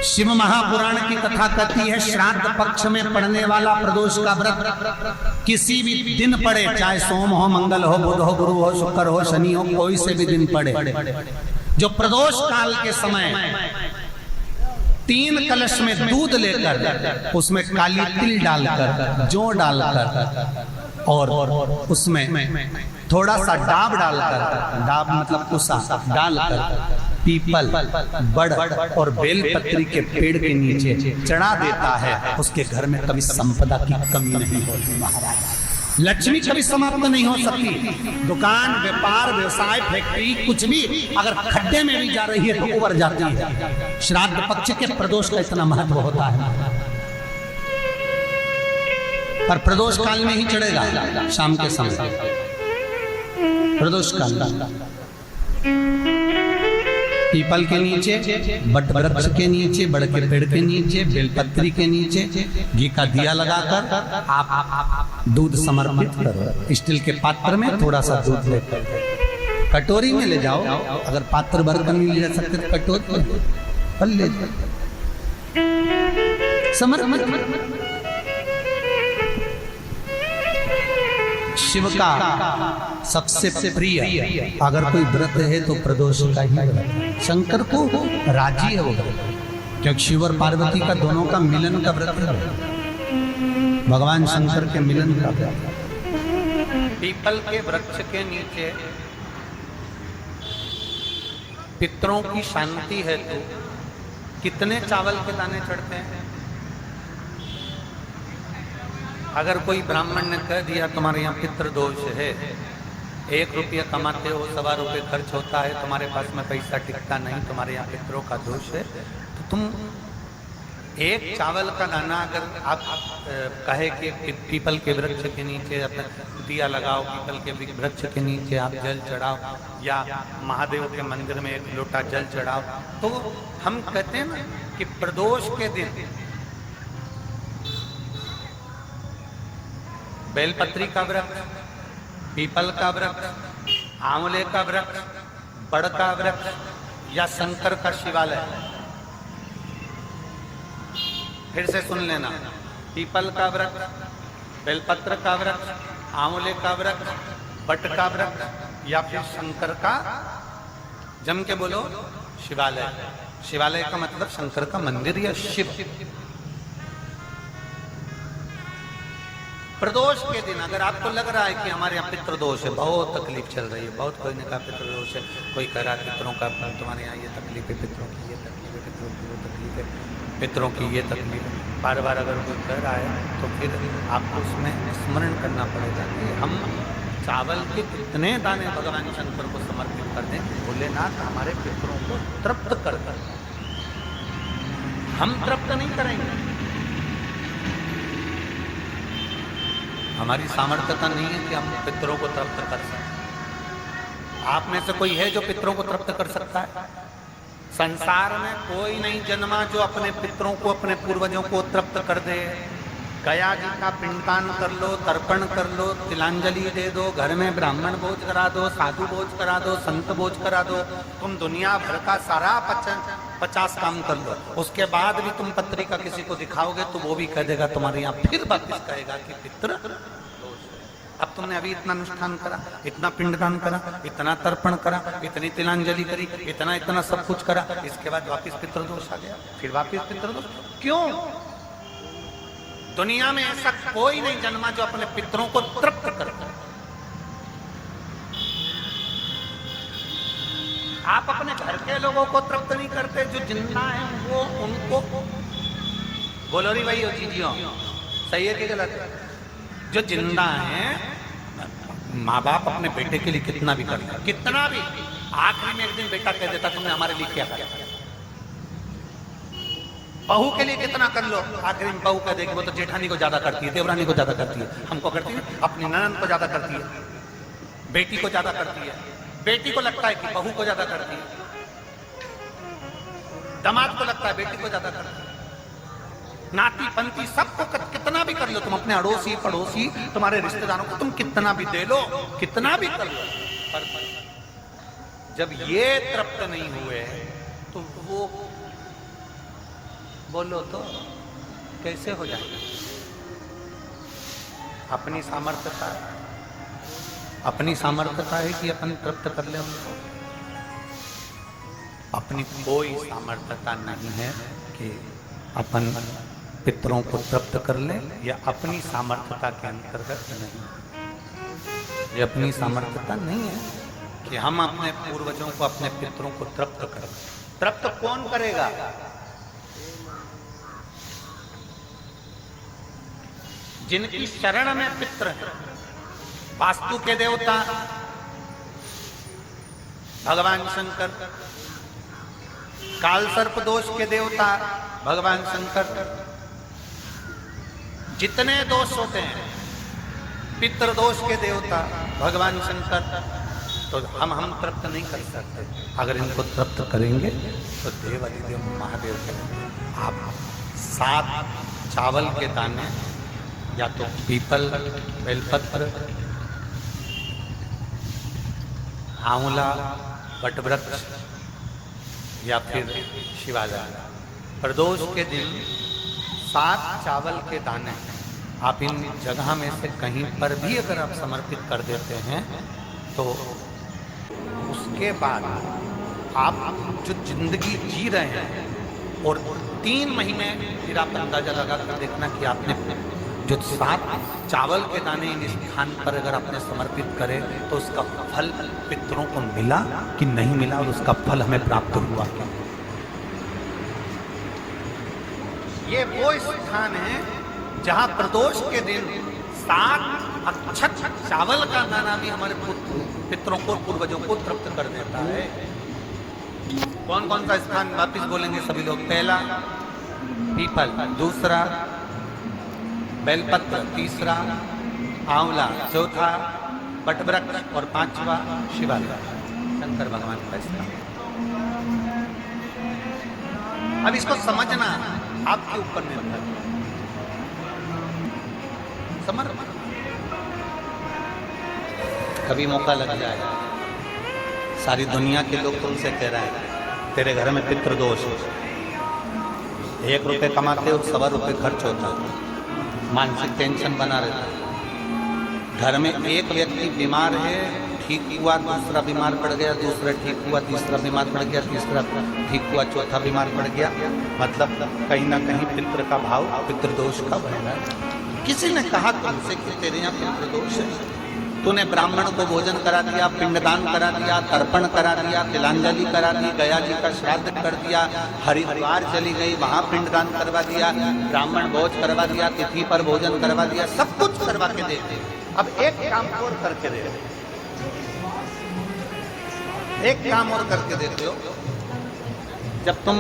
शिव महापुराण की कथा कहती है, श्राद्ध पक्ष में पड़ने वाला प्रदोष का व्रत किसी भी दिन पड़े, चाहे सोम हो, मंगल हो, बुध हो, गुरु हो, शुक्र हो, शनि हो, कोई से भी दिन पड़े, जो प्रदोष काल के समय 3 कलश में दूध लेकर उसमें काली तिल डालकर, जौ डालकर और उसमें थोड़ा सा डाब डालकर, डाब मतलब कुसा डालकर पीपल, बड़ और बेलपत्री के पेड़ के नीचे चढ़ा देता है, उसके घर में कभी संपदा की कमी नहीं होती महाराज। लक्ष्मी कभी समाप्त नहीं हो सकती। दुकान, व्यापार, व्यवसाय, फैक्ट्री कुछ भी अगर खड्डे में भी जा रही है तो उबर जाती है। श्राद्ध पक्ष के प्रदोष का इतना महत्व होता है, पर प्रदोष काल में ही चढ़ेगा, शाम के समय प्रदोष काल पीपल के नीचे, बट वृक्ष के नीचे, बड़ के पेड़ के नीचे, बेलपत्री के नीचे घी का दिया लगाकर आप दूध समर्पित करो। स्टील के पात्र में थोड़ा सा दूध लेकर कटोरी में ले जाओ, अगर पात्र भर कर नहीं ले जा सकते तो कटोरी पर ले जाओ, समर्पित। शिव का सबसे प्रिय अगर कोई व्रत है तो प्रदोष का ही व्रत है। शंकर को राजी है वो व्रत, क्योंकि शिव और पार्वती का दोनों का मिलन का व्रत है, भगवान शंकर के मिलन का व्रत। पीपल के वृक्ष के नीचे पितरों की शांति है तो कितने चावल के दाने चढ़ते हैं? अगर कोई ब्राह्मण ने कह दिया तुम्हारे यहाँ पितृ दोष है, 1 रुपया कमाते हो, 1.25 रुपये खर्च होता है, तुम्हारे पास में पैसा टिकता नहीं, तुम्हारे यहाँ पितरों का दोष है, तो तुम 1 चावल का दाना अगर आप कहे कि पीपल के वृक्ष के नीचे दिया लगाओ, पीपल के वृक्ष के नीचे आप जल चढ़ाओ, या महादेव के मंदिर में 1 लोटा जल चढ़ाओ, तो हम कहते हैं ना कि प्रदोष के दिन बेलपत्री का वृक्ष, पीपल का वृक्ष, आंवले का वृक्ष, बड़ का वृक्ष या शंकर का शिवालय। फिर से सुन लेना, पीपल का वृक्ष, बेलपत्र का वृक्ष, आंवले का वृक्ष, बट का वृक्ष या फिर शंकर का, जम के बोलो, शिवालय। शिवालय का मतलब शंकर का मंदिर या शिव। प्रदोष के दिन अगर आपको लग रहा है कि हमारे यहाँ पितृदोष है, बहुत तकलीफ चल रही है, बहुत कोई ने कहा पितृदोष है, कोई कह रहा है पितरों का, तुम्हारे यहाँ ये तकलीफ है, पितरों की ये तकलीफ है, पितरों की वो तकलीफ है, पितरों की ये तकलीफ है, बार बार अगर कोई कह रहा है तो फिर आपको उसमें स्मरण करना पड़ेगा कि हम चावल के कितने दाने भगवान शंकर को समर्पित कर दें, भोलेनाथ हमारे पितरों को तृप्त कर कर, हम तृप्त नहीं करेंगे, हमारी सामर्थ्यता नहीं है कि हम पितरों को तृप्त कर सकें। आप में से कोई है जो पितरों को तृप्त कर सकता है? संसार में कोई नहीं जन्मा जो अपने पितरों को, अपने पूर्वजों को तृप्त कर दे। गया जी का पिंडदान कर लो, तर्पण कर लो, तिलांजलि दे दो, घर में ब्राह्मण भोज करा दो, साधु भोज करा दो, संत भोज करा दो, तुम दुनिया भर का सारा 50 काम कर लो, उसके बाद भी तुम पत्री का किसी को दिखाओगे तो वो भी कह देगा तुम्हारे यहाँ, फिर वापिस कहेगा कि पितृ दोष है। अब तुमने अभी इतना अनुष्ठान करा, इतना पिंडदान करा, इतना तर्पण करा, इतनी तिलांजलि करी, इतना सब कुछ करा, इसके बाद वापिस पितृदोष आ गया, फिर वापिस पितृदोष। क्यों? दुनिया में ऐसा कोई नहीं जन्मा जो अपने पितरों को तृप्त करता। आप अपने घर के लोगों को तृप्त नहीं करते, जो जिंदा है वो उनको बोलो री भाई, जीजियो सही है कि गलत? जो जिंदा है, माँ बाप अपने बेटे के लिए कितना भी कर ले, कितना भी, आखिरी में एक दिन बेटा कह देता तुमने हमारे लिए क्या किया। बहू के लिए कितना कर लो, आखिरी में बहू कह देगी वो तो जेठानी को ज्यादा करती है, देवरानी को ज्यादा करती है, हमको करती है, अपनी ननद को ज्यादा करती है, बेटी को ज्यादा करती है, बेटी को लगता है कि बहू को ज्यादा करती है, दामाद को लगता है बेटी को ज्यादा करती है, नाती पंती सबको कितना भी कर लो तुम, अपने अड़ोसी पड़ोसी तुम्हारे रिश्तेदारों को तुम कितना भी दे लो, कितना भी कर लो, पर जब ये तृप्त नहीं हुए तो वो बोलो तो कैसे हो जाएगा? अपनी सामर्थ्यता है कि अपन तृप्त कर ले उनको? अपनी कोई सामर्थ्यता नहीं है कि अपन पितरों को तृप्त कर ले, या अपनी सामर्थ्यता के अंतर्गत नहीं। ये अपनी सामर्थ्यता नहीं है कि हम अपने पूर्वजों को, अपने पितरों को तृप्त करें। तृप्त कौन करेगा? जिनकी शरण में पित्र है। वास्तु के देवता भगवान शंकर, काल सर्प दोष के देवता भगवान शंकर। जितने दोष होते हैं, पितृ दोष के देवता भगवान शंकर, तो हम तृप्त नहीं कर सकते। अगर इनको तृप्त करेंगे तो देवादिदेव महादेव करेंगे। आप 7 चावल के दाने, या तो पीपल, बेलपत्र, आंवला, वटवृक्ष, या फिर शिवालय, प्रदोष के दिन 7 चावल के दाने आप इन जगह में से कहीं पर भी अगर आप समर्पित कर देते हैं, तो उसके बाद आप जो जिंदगी जी रहे हैं, और 3 महीने फिर आप अंदाजा लगा कर देखना कि आपने जो 7 चावल के दाने इन स्थान पर अगर आपने समर्पित करे, तो उसका फल पितरों को मिला कि नहीं मिला, और उसका फल हमें प्राप्त हुआ क्या? ये वो स्थान है जहां प्रदोष के दिन 7 अक्षत चावल का दाना भी हमारे पितरों को, पूर्वजों को तृप्त कर देता है। कौन कौन सा स्थान वापिस बोलेंगे सभी लोग? पहला पीपल, दूसरा बेलपत्र, तीसरा आंवला, चौथा वटवृक्ष, और 5वां शिवालय, शंकर भगवान का स्थान। अब इसको समझना आपके ऊपर निर्भर है। समर्पण। कभी मौका लग जाए, सारी दुनिया के लोग तुमसे कह रहे हैं तेरे घर में पितृदोष है, 1 रुपये कमाते हो, 1.25 रुपये खर्च होता है, मानसिक टेंशन बना रहता है। घर में एक व्यक्ति बीमार है, ठीक हुआ, दूसरा बीमार पड़ गया, दूसरा ठीक हुआ, तीसरा बीमार पड़ गया, तीसरा ठीक हुआ, चौथा बीमार पड़ गया। मतलब कहीं ना कहीं पितृ का भाव, पितृदोष का बन रहा है। किसी ने कहा तुमसे कि तेरे यहाँ पितृदोष है, तूने ब्राह्मण को भोजन करा दिया, पिंडदान करा दिया, तर्पण करा दिया, तिलांजलि करा दी, गया जी का श्राद्ध कर दिया, हरिद्वार चली गई, वहां पिंडदान करवा दिया, ब्राह्मण भोज करवा दिया, तिथि पर भोजन करवा दिया, सब कुछ करवा के देते। अब एक काम और करके दे, एक काम और करके देते हो। जब तुम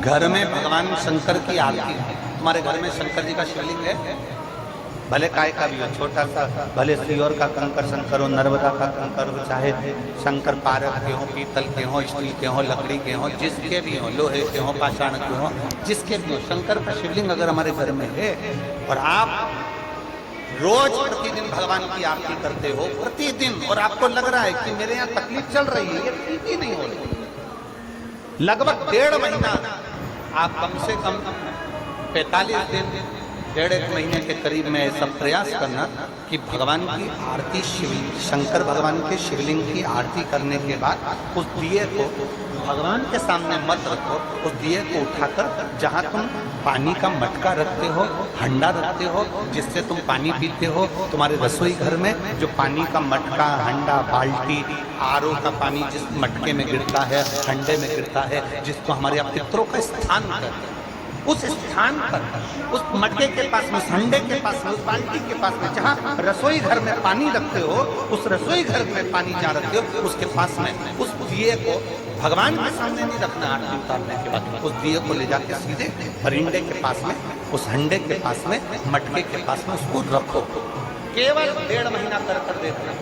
घर में भगवान शंकर की आरती, तुम्हारे घर में शंकर जी का शिवलिंग है, भले काय का भी हो, छोटा सा, भले सियोर का कंकर शंकर हो, नर्मदा का कंकर हो, चाहे शंकर पारक के हो, पीतल के हो, स्टील के हो, लकड़ी के हो, जिसके भी हो, लोहे के हो, पाषाण के हो, जिसके भी हो, शंकर का शिवलिंग अगर हमारे घर में है, और आप रोज प्रतिदिन भगवान की आरती करते हो, प्रतिदिन, और आपको लग रहा है कि मेरे यहाँ तकलीफ चल रही है, ये ठीक ही नहीं हो रही, लगभग 1.5 महीना आप कम से कम 45 दिन, 1.5 महीने के करीब में ऐसा प्रयास करना कि भगवान की आरती, शंकर भगवान के शिवलिंग की आरती करने के बाद उस दिए को भगवान के सामने मत रखो, उस दिए को उठाकर जहाँ तुम पानी का मटका रखते हो, हंडा रखते हो, जिससे तुम पानी पीते हो, तुम्हारे रसोई घर में जो पानी का मटका, हंडा, बाल्टी, आरओ का पानी जिस मटके में गिरता है, हंडे में गिरता है, जिसको हमारे यहाँ पितरों का स्थान कहते हैं, उस स्थान पर, उस मटके के पास में, उस हंडे के पास में, उस बाल्टी के पास में, जहाँ रसोई घर में पानी रखते हो, उस रसोई घर में पानी जहाँ रखते हो, उसके पास में उस दिए को भगवान के सामने नहीं रखना। आरती उतारने के बाद उस दिए को ले जाके सीधे परिंडे के पास में, उस हंडे के पास में, मटके के पास में उसको रखो। केवल 1.5 महीना कर देते।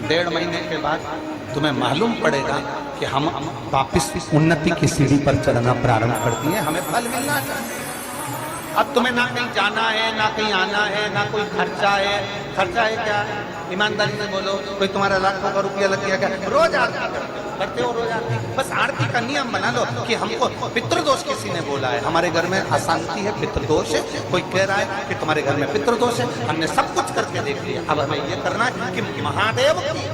1.5 महीने के बाद तुम्हें मालूम पड़ेगा कि हम वापिस उन्नति की सीढ़ी पर चढ़ना प्रारंभ कर दिए, हमें फल मिलना चाहिए। अब तुम्हें ना कहीं जाना है, ना कहीं आना है, ना कोई खर्चा है। खर्चा है क्या? ईमानदारी से बोलो, कोई तुम्हारा लाखों का रुपया लग गया क्या? रोज आरती करते हो, रोज आरती। बस आरती का नियम बना लो कि हमको पितृदोष किसी ने बोला है, हमारे घर में अशांति है, पितृदोष है, कोई कह रहा है कि तुम्हारे घर में पितृदोष है। हमने सब कुछ करके देख लिया, अब हमें ये करना है कि महादेव की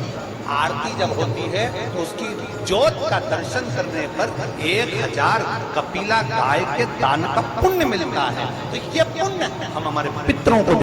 आरती जब होती है तो उसकी ज्योत का दर्शन करने पर 1000 कपिला गाय के दान का पुण्य मिलता है। तो ये पुण्य हम हमारे पितरों को